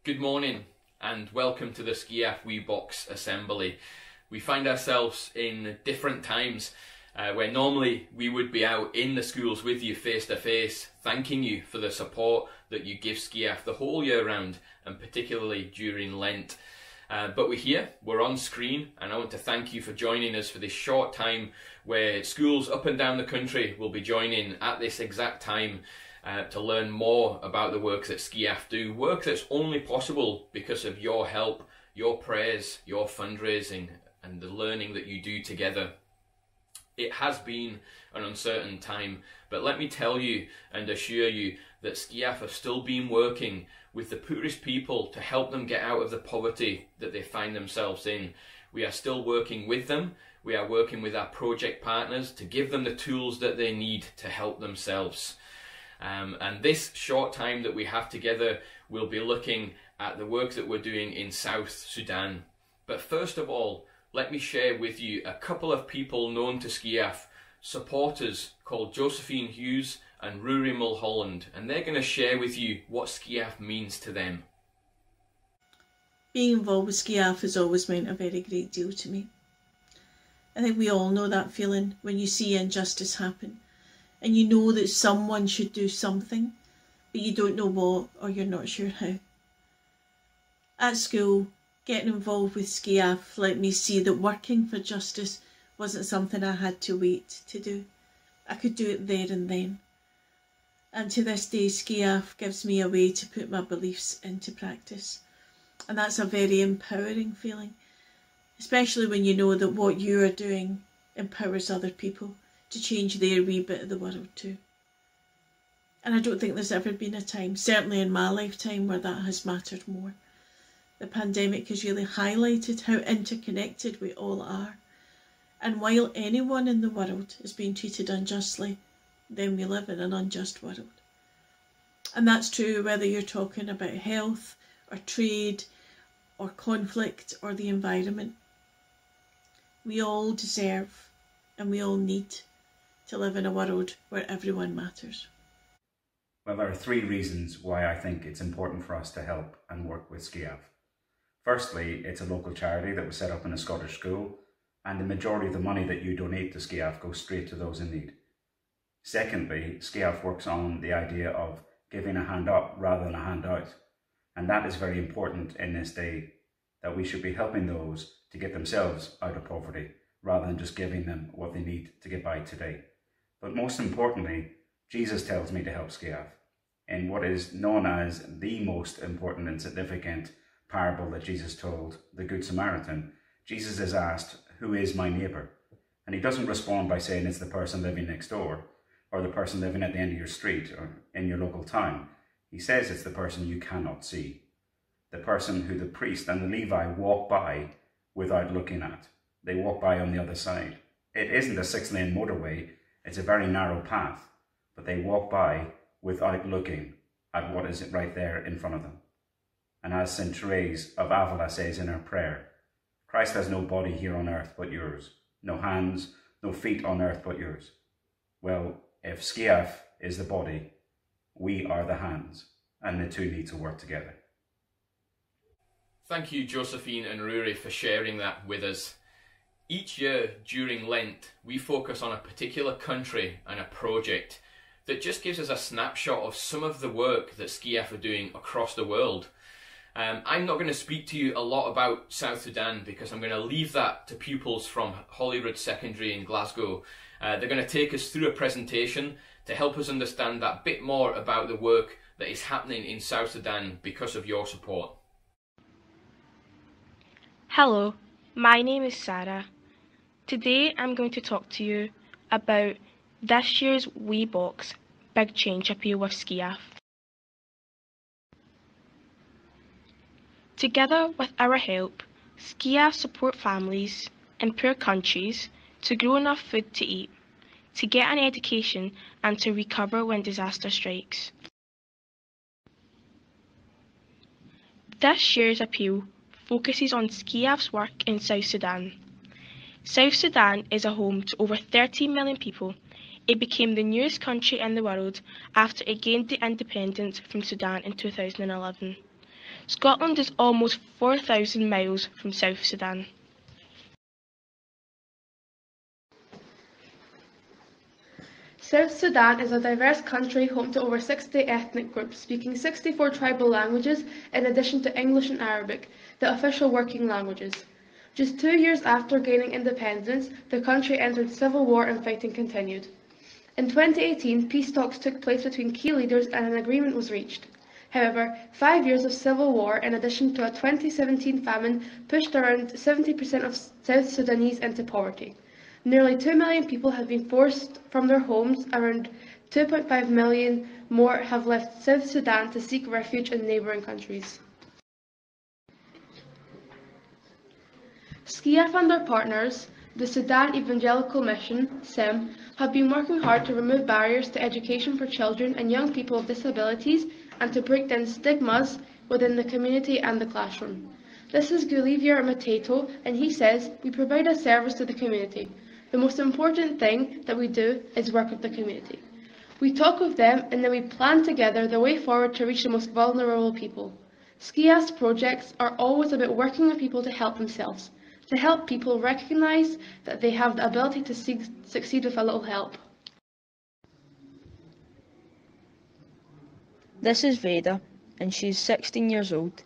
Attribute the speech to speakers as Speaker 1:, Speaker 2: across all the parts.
Speaker 1: Good morning and welcome to the Skiaf WeBox Assembly. We find ourselves in different times where normally we would be out in the schools with you face to face, thanking you for the support that you give Skiaf the whole year round and particularly during Lent. But we're here, we're on screen, and I want to thank you for joining us for this short time where schools up and down the country will be joining at this exact time to learn more about the work that Skiaf do, work that's only possible because of your help, your prayers, your fundraising and the learning that you do together. It has been an uncertain time, but let me tell you and assure you that Skiaf have still been working with the poorest people to help them get out of the poverty that they find themselves in. We are still working with them. We are working with our project partners to give them the tools that they need to help themselves. And this short time that we have together, we'll be looking at the work that we're doing in South Sudan. But first of all, let me share with you a couple of people known to Skiaf, supporters called Josephine Hughes and Rory Mulholland, and they're going to share with you what Skiaf means to them.
Speaker 2: Being involved with Skiaf has always meant a very great deal to me. I think we all know that feeling when you see injustice happen and you know that someone should do something, but you don't know what, or you're not sure how. At school, getting involved with Skiaf let me see that working for justice wasn't something I had to wait to do. I could do it there and then. And to this day, Skiaf gives me a way to put my beliefs into practice. And that's a very empowering feeling, especially when you know that what you are doing empowers other people to change their wee bit of the world too. And I don't think there's ever been a time, certainly in my lifetime, where that has mattered more. The pandemic has really highlighted how interconnected we all are. And while anyone in the world is being treated unjustly, then we live in an unjust world. And that's true whether you're talking about health or trade or conflict or the environment. We all deserve and we all need to live in a world where everyone matters.
Speaker 3: Well, there are three reasons why I think it's important for us to help and work with Skiaf. Firstly, it's a local charity that was set up in a Scottish school, and the majority of the money that you donate to Skiaf goes straight to those in need. Secondly, Skiaf works on the idea of giving a hand up rather than a hand out, and that is very important in this day, that we should be helping those to get themselves out of poverty rather than just giving them what they need to get by today. But most importantly, Jesus tells me to help Skiaf in what is known as the most important and significant parable that Jesus told, the Good Samaritan. Jesus is asked, "Who is my neighbour?" And he doesn't respond by saying it's the person living next door or the person living at the end of your street or in your local town. He says it's the person you cannot see, the person who the priest and the Levi walk by without looking at. They walk by on the other side. It isn't a 6-lane motorway, it's a very narrow path, but they walk by without looking at what is right there in front of them. And as St. Therese of Avila says in her prayer, Christ has no body here on earth but yours, no hands, no feet on earth but yours. Well, if Skiaf is the body, we are the hands, and the two need to work together.
Speaker 1: Thank you, Josephine and Rory, for sharing that with us. Each year during Lent, we focus on a particular country and a project that just gives us a snapshot of some of the work that Skiaf are doing across the world. I'm not going to speak to you a lot about South Sudan because I'm going to leave that to pupils from Holyrood Secondary in Glasgow. They're going to take us through a presentation to help us understand that bit more about the work that is happening in South Sudan because of your support.
Speaker 4: Hello, my name is Sarah. Today I'm going to talk to you about this year's WeBox Big Change Appeal with Skiaf. Together with our help, Skiaf support families in poor countries to grow enough food to eat, to get an education and to recover when disaster strikes. This year's appeal focuses on Skiaf's work in South Sudan. South Sudan is a home to over 13 million people. It became the newest country in the world after it gained the independence from Sudan in 2011. Scotland is almost 4,000 miles from South Sudan.
Speaker 5: South Sudan is a diverse country home to over 60 ethnic groups, speaking 64 tribal languages in addition to English and Arabic, the official working languages. Just 2 years after gaining independence, the country entered civil war and fighting continued. In 2018, peace talks took place between key leaders and an agreement was reached. However, 5 years of civil war, in addition to a 2017 famine, pushed around 70% of South Sudanese into poverty. Nearly 2 million people have been forced from their homes, around 2.5 million more have left South Sudan to seek refuge in neighbouring countries. SCIAF and their partners, the Sudan Evangelical Mission, SEM, have been working hard to remove barriers to education for children and young people with disabilities and to break down stigmas within the community and the classroom. This is Gulliver Mateto, and he says, "We provide a service to the community. The most important thing that we do is work with the community. We talk with them and then we plan together the way forward to reach the most vulnerable people. SCIAF's projects are always about working with people to help themselves, to help people recognise that they have the ability to succeed with a little help."
Speaker 6: This is Veda, and she's 16 years old.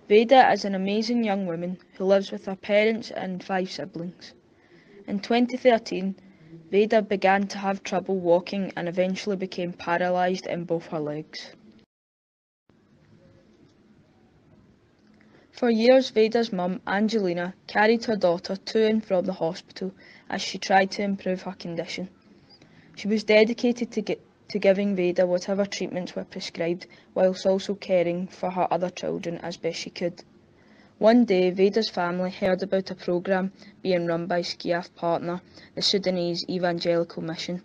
Speaker 6: Veda is an amazing young woman who lives with her parents and 5 siblings. In 2013, Veda began to have trouble walking and eventually became paralysed in both her legs. For years, Veda's mum, Angelina, carried her daughter to and from the hospital as she tried to improve her condition. She was dedicated to giving Veda whatever treatments were prescribed, whilst also caring for her other children as best she could. One day, Veda's family heard about a programme being run by SCIAF partner, the Sudanese Evangelical Mission.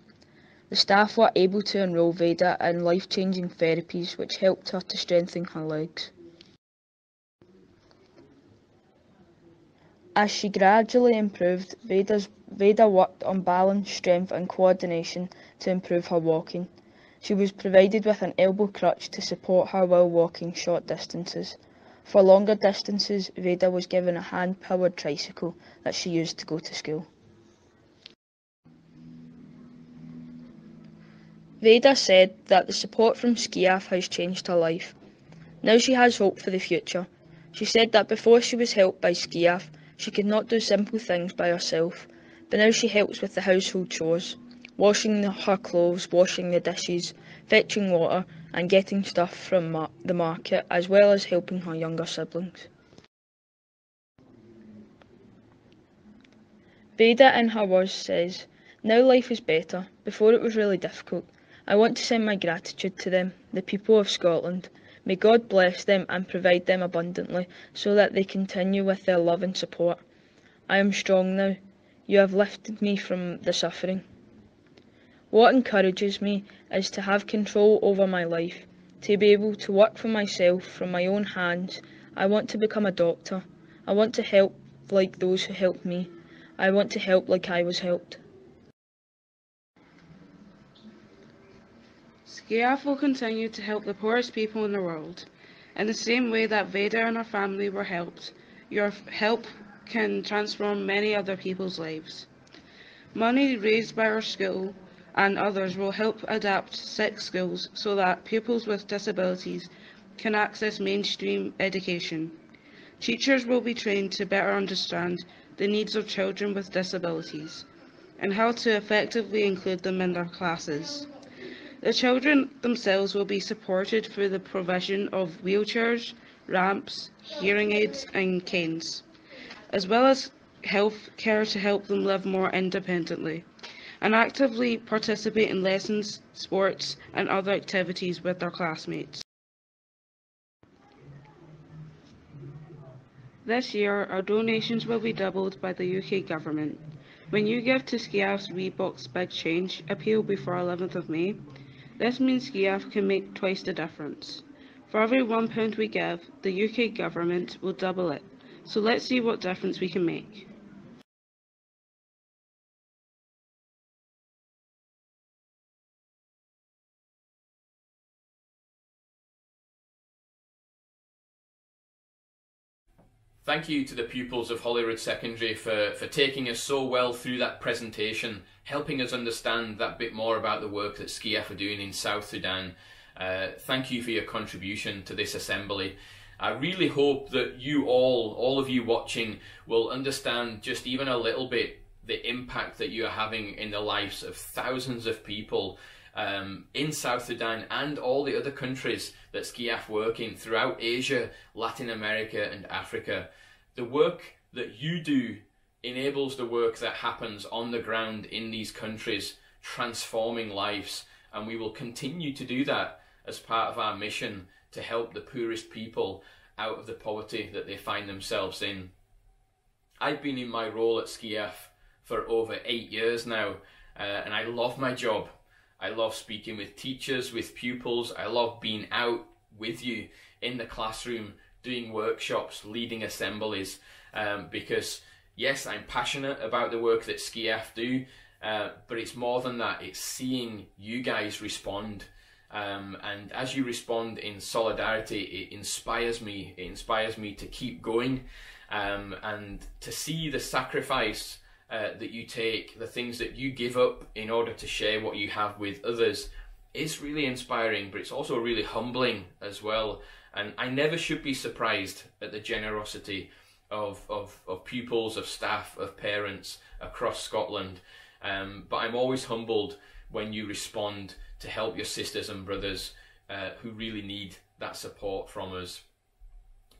Speaker 6: The staff were able to enrol Veda in life-changing therapies which helped her to strengthen her legs. As she gradually improved, Veda worked on balance, strength and coordination to improve her walking. She was provided with an elbow crutch to support her while walking short distances. For longer distances, Veda was given a hand-powered tricycle that she used to go to school. Veda said that the support from SCIAF has changed her life. Now she has hope for the future. She said that before she was helped by SCIAF, she could not do simple things by herself, but now she helps with the household chores, washing her clothes, washing the dishes, fetching water and getting stuff from the market, as well as helping her younger siblings. Veda in her words says, "Now life is better. Before it was really difficult. I want to send my gratitude to them, the people of Scotland. May God bless them and provide them abundantly so that they continue with their love and support. I am strong now. You have lifted me from the suffering. What encourages me is to have control over my life, to be able to work for myself from my own hands. I want to become a doctor. I want to help like those who helped me. I want to help like I was helped."
Speaker 7: SCIAF will continue to help the poorest people in the world. In the same way that Veda and her family were helped, your help can transform many other people's lives. Money raised by our school and others will help adapt 6 schools so that pupils with disabilities can access mainstream education. Teachers will be trained to better understand the needs of children with disabilities and how to effectively include them in their classes. The children themselves will be supported through the provision of wheelchairs, ramps, hearing aids and canes, as well as health care to help them live more independently and actively participate in lessons, sports and other activities with their classmates. This year, our donations will be doubled by the UK Government. When you give to SCIAF's WeBox Big Change appeal before 11th of May, this means SCIAF can make twice the difference. For every £1 we give, the UK Government will double it. So let's see what difference we can make.
Speaker 1: Thank you to the pupils of Holyrood Secondary for taking us so well through that presentation, helping us understand that bit more about the work that Skiaf are doing in South Sudan. Thank you for your contribution to this assembly. I really hope that you all of you watching, will understand just even a little bit the impact that you are having in the lives of thousands of people in South Sudan and all the other countries that Skiaf work in throughout Asia, Latin America and Africa. The work that you do enables the work that happens on the ground in these countries, transforming lives, and we will continue to do that as part of our mission to help the poorest people out of the poverty that they find themselves in. I've been in my role at Skiaf for over 8 years now, and I love my job. I love speaking with teachers, with pupils. I love being out with you in the classroom, doing workshops, leading assemblies, because yes, I'm passionate about the work that Skiaf do, but it's more than that. It's seeing you guys respond, and as you respond in solidarity, it inspires me. It inspires me to keep going, and to see the sacrifice that you take, the things that you give up in order to share what you have with others, is really inspiring, but it's also really humbling as well. And I never should be surprised at the generosity of pupils, of staff, of parents across Scotland. But I'm always humbled when you respond to help your sisters and brothers who really need that support from us.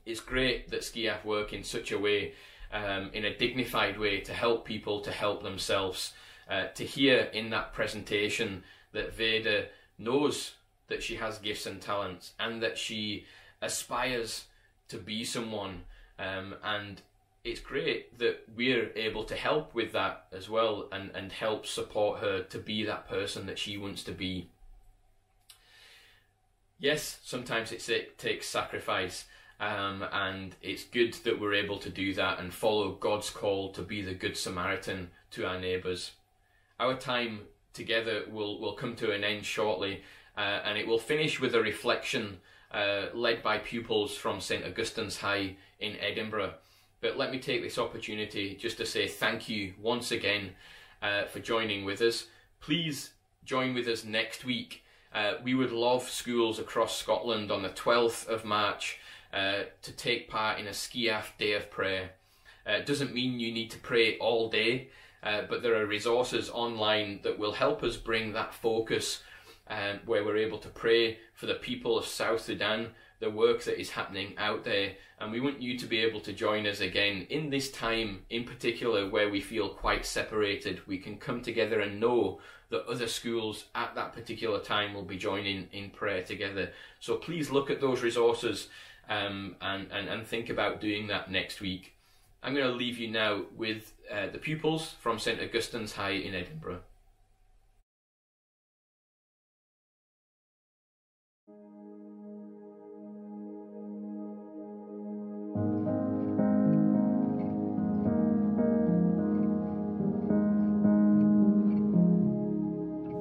Speaker 1: It's great that Skiaf work in such a way, in a dignified way, to help people to help themselves. To hear in that presentation that Veda knows that she has gifts and talents and that she aspires to be someone, and it's great that we're able to help with that as well, and help support her to be that person that she wants to be. Yes, sometimes it takes sacrifice, and it's good that we're able to do that and follow God's call to be the Good Samaritan to our neighbours. Our time together will come to an end shortly, and it will finish with a reflection led by pupils from St Augustine's High in Edinburgh. But let me take this opportunity just to say thank you once again for joining with us. Please join with us next week. We would love schools across Scotland on the 12th of March to take part in a Skiaf Day of Prayer. It doesn't mean you need to pray all day, but there are resources online that will help us bring that focus, where we're able to pray for the people of South Sudan, the work that is happening out there, and we want you to be able to join us again in this time in particular where we feel quite separated. We can come together and know that other schools at that particular time will be joining in prayer together. So please look at those resources and think about doing that next week. I'm going to leave you now with the pupils from St Augustine's High in Edinburgh.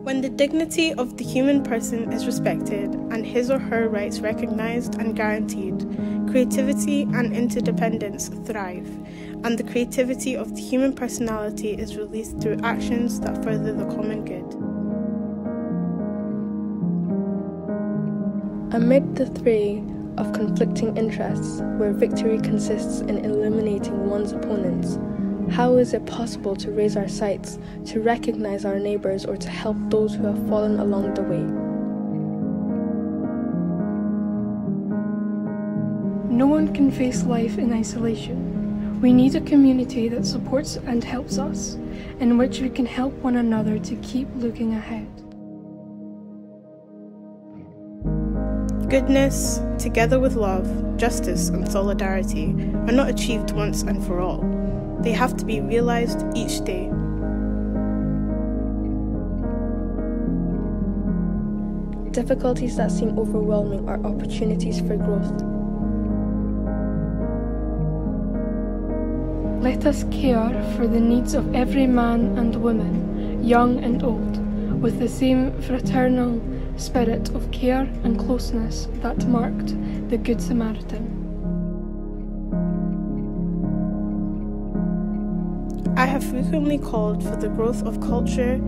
Speaker 8: When the dignity of the human person is respected and his or her rights recognized and guaranteed, creativity and interdependence thrive, and the creativity of the human personality is released through actions that further the common good.
Speaker 9: Amid the fray of conflicting interests, where victory consists in eliminating one's opponents, how is it possible to raise our sights, to recognize our neighbours, or to help those who have fallen along the way?
Speaker 10: No one can face life in isolation. We need a community that supports and helps us, in which we can help one another to keep looking ahead.
Speaker 8: Goodness, together with love, justice and solidarity, are not achieved once and for all. They have to be realized each day.
Speaker 9: Difficulties that seem overwhelming are opportunities for growth.
Speaker 10: Let us care for the needs of every man and woman, young and old, with the same fraternal spirit of care and closeness that marked the Good Samaritan.
Speaker 8: I have frequently called for the growth of culture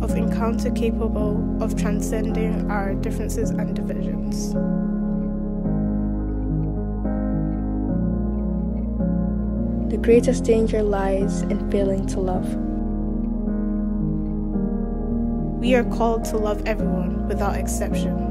Speaker 8: of encounter capable of transcending our differences and divisions.
Speaker 9: The greatest danger lies in failing to love.
Speaker 8: We are called to love everyone without exception.